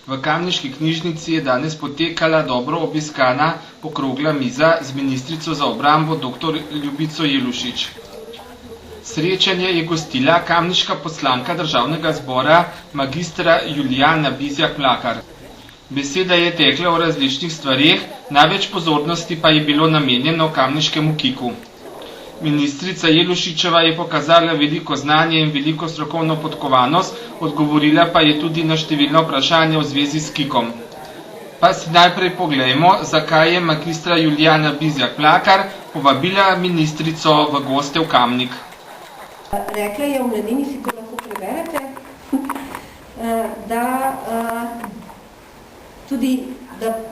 V Kamniški knjižnici je danes potekala dobro obiskana okrogla miza z ministrico za obrambo dr. Ljubico Jelušič. Srečanje je gostila kamniška poslanka Državnega zbora magistra Julijana Bizjak-Mlakar. Beseda je tekla o različnih stvareh, največ pozornosti pa je bilo namenjeno kamniškemu kiku. Ministrica Jelušičeva je pokazala veliko znanje in veliko strokovno podkovanost, odgovorila pa je tudi na številna vprašanja v zvezi s kikom. Pa si najprej poglejmo, zakaj je magistra Julijana Bizjak-Mlakar povabila ministrico v goste v Kamnik. Rekla je v Mladini, si to lahko preberete, da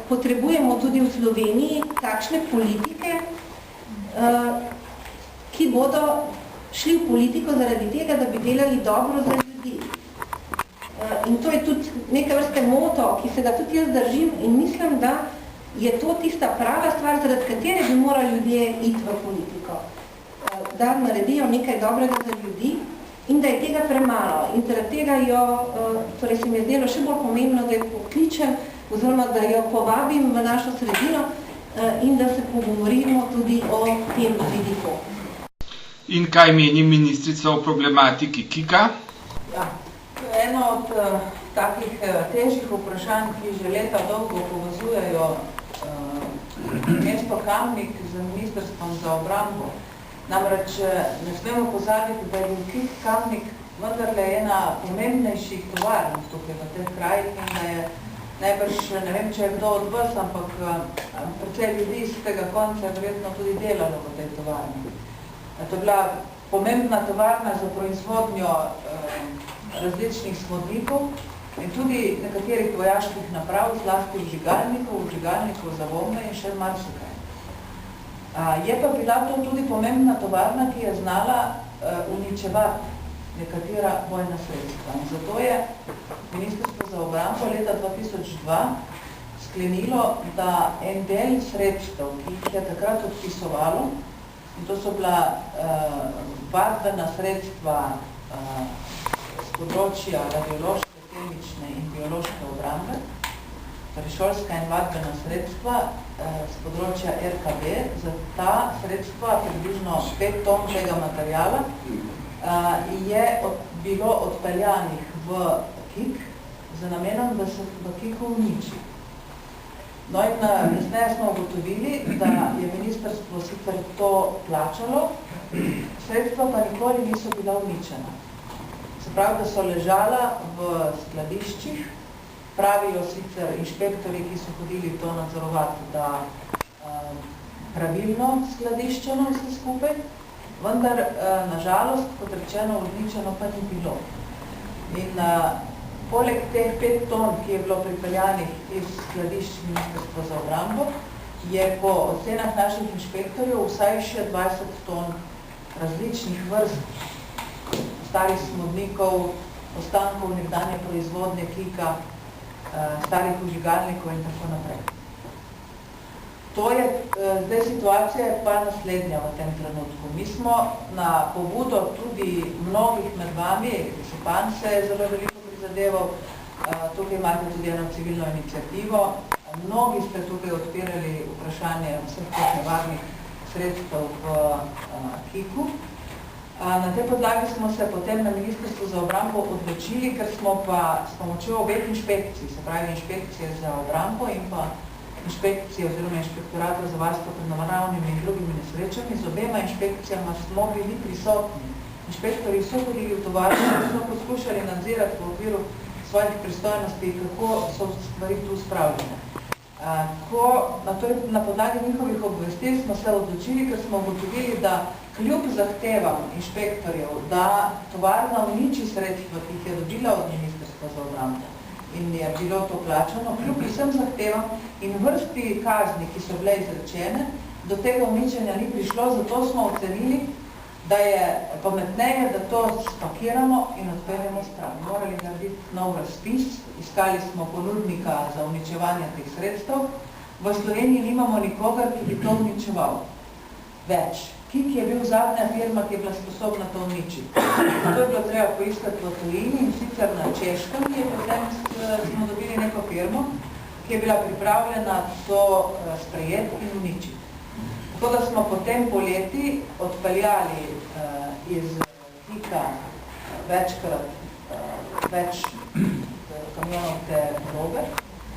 potrebujemo tudi v Sloveniji takšne politike, ki bodo šli v politiko zaradi tega, da bi delali dobro za ljudi. In to je tudi neka vrste moto, ki se ga tudi jaz držim in mislim, da je to tista prava stvar, zaradi katere bi morali ljudje iti v politiko. Da naredijo nekaj dobrega za ljudi in da je tega premalo. In zaradi tega torej se mi je zdelo še bolj pomembno, da jo pokličem oziroma da jo povabim v našo sredino in da se pogovorimo tudi o tem vidiku. In kaj meni ministrica o problematiki kika? Ja, eno od takih težjih vprašanj, ki že leta dolgo povezujejo mesto Kamnik z ministrstvom za obrambo. Namreč ne smemo pozabiti, da je bil KIK Kamnik vendarle ena pomembnejših tovarn tukaj v teh krajih in da je najbrž, ne vem, če je kdo od vas, ampak precej ljudi iz tega konca je verjetno tudi delalo v tej tovarni. To je bila pomembna tovarna za proizvodnjo različnih smodnikov in tudi nekaterih vojaških naprav, zlasti vžigalnikov za bombe in še marsikaj. Je pa bila to tudi pomembna tovarna, ki je znala uničevati nekatera vojna sredstva. In zato je Ministrstvo za obrambo leta 2002 sklenilo, da en del sredstev, ki jih je takrat odpisovalo, in to so bila vadbena sredstva z področja radiološke, kemične in biološke obrambe, torej šolska in vadbena sredstva z področja RKB, za ta sredstva, približno 5 ton tega materijala, je bilo odpeljanih v KIK z namenom, da se v KIK-u uniči. No in kasneje smo ugotovili, da je ministrstvo sicer to plačalo, sredstva pa nikoli niso bila uničena. Se pravi, da so ležala v skladiščih, pravijo sicer inšpektori, ki so hodili to nadzorovati, da pravilno skladiščeno vse skupaj, vendar nažalost, kot rečeno, uničeno pa ni bilo. In poleg teh 5 ton, ki je bilo pripeljanih iz skladišč Ministrstva za obrambo, je po ocenah naših inšpektorjev vsaj še 20 ton različnih vrst starih smodnikov, ostankov nekdanje proizvodnje KIK-a, starih vžigalnikov in tako naprej. Zdaj situacija je pa naslednja v tem trenutku. Mi smo na pobudo tudi mnogih med vami, župan se je zelo veliko zadeval, tukaj imate tudi eno civilno inicijativo. Mnogi ste tukaj odpirali vprašanje vseh teh nevarnih sredstev v KIK-u. Na tej podlagi smo se potem na Ministrstvu za obrambo odločili, ker smo pa s pomočjo obeh inšpekcij, se pravi inšpekcije za obrambo in pa inšpekcije oziroma inšpektorata za varstvo pred naravnimi in drugimi nesrečami, z obema inšpekcijama smo bili prisotni. Inšpektori so hodili v tovarno in smo poskušali nadzirati v okviru svojih pristojnosti, kako so stvari tu spravljene. Na podlagi njihovih obvestil smo se odločili, ker smo ugotovili, da kljub zahtevam inšpektorjev, da tovarna uniči sredstva, ki jih je dobila od Ministrstva za obrambo in je bilo to plačano, kljub vsem zahtevam in vrsti kazni, ki so bile izrečene, do tega uničenja ni prišlo, zato smo ocenili, da je pametneje, da to spakiramo in odpeljemo stran. Morali narediti nov razpis, iskali smo ponudnika za uničevanje teh sredstev. V Sloveniji nimamo nikogar, ki bi to uničeval. Več. KIK je bil zadnja firma, ki je bila sposobna to uničiti. To je bilo treba poiskati v tujini in sicer na Češkem, ki je potem smo dobili neko firmo, ki je bila pripravljena to sprejeti in uničiti. Tako da smo potem poleti odpeljali iz KIK-a več kamionov te droge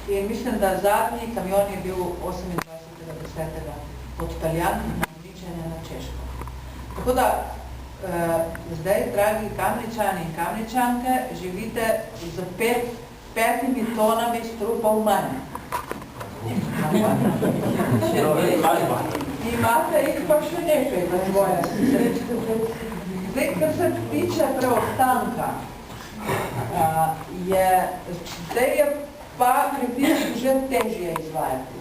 in mislim, da zadnji kamion je bil 28.10. odpeljan na uničenje na Češko. Tako da zdaj, dragi Kamničani in Kamničanke, živite z 5 tonami strupov manj. Imate jih pa še nekaj za svoje. Zdaj, kar se tiče preostanka, zdaj je pa pritisk že težje izvajati.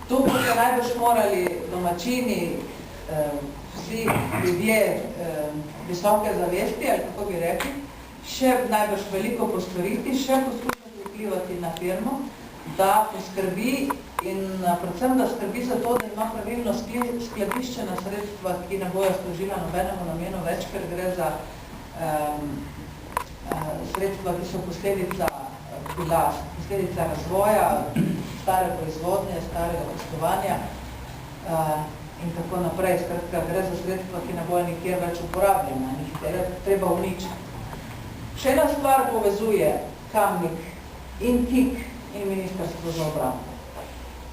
Tu boste najbolj morali domačini, vsi ljudje visoke zavesti, ali kako bi rekli, še najbolj veliko postoriti, še poskušati vplivati na firmo, da poskrbi in predvsem, da skrbi za to, da ima pravilno skladiščena sredstva, ki ne bojo služila nobenemu namenu več, ker gre za sredstva, ki so posledica razvoja, stare proizvodnje, starega poslovanja in tako naprej. Skratka, gre za sredstva, ki ne bojo nikjer več uporabljena, njih treba uničiti. Še ena stvar povezuje Kamnik in KIK in Ministrstvo za obrambo.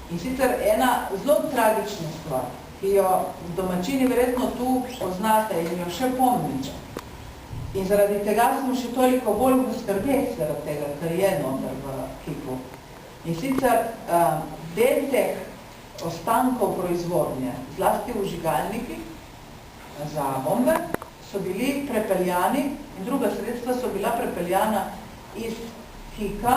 In sicer ena zelo tragična stvar, ki jo domačini verjetno tu poznate in jo še pomnite. In zaradi tega smo še toliko bolj v skrbeh zaradi tega, kar je noter v KIK-u. In sicer del teh ostankov proizvodnje, zlasti v žigalnikih za bombe, so bili prepeljani in druga sredstva so bila prepeljana iz KIK-a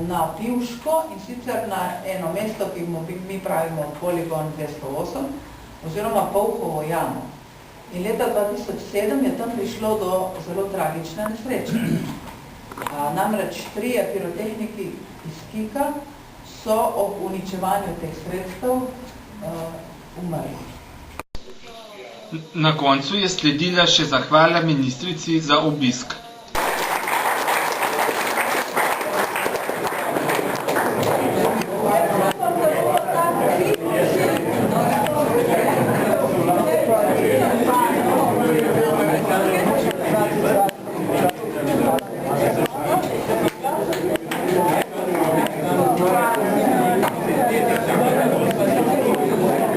na Pivško in sicer na eno mesto, ki mi pravimo Poligon 208 oziroma Polhovo jamo. In leta 2007 je tam prišlo do zelo tragične nesreče. Namreč 3 pirotehniki iz KIK-a so ob uničevanju teh sredstev umrli. Na koncu je sledila še zahvala ministrici za obisk.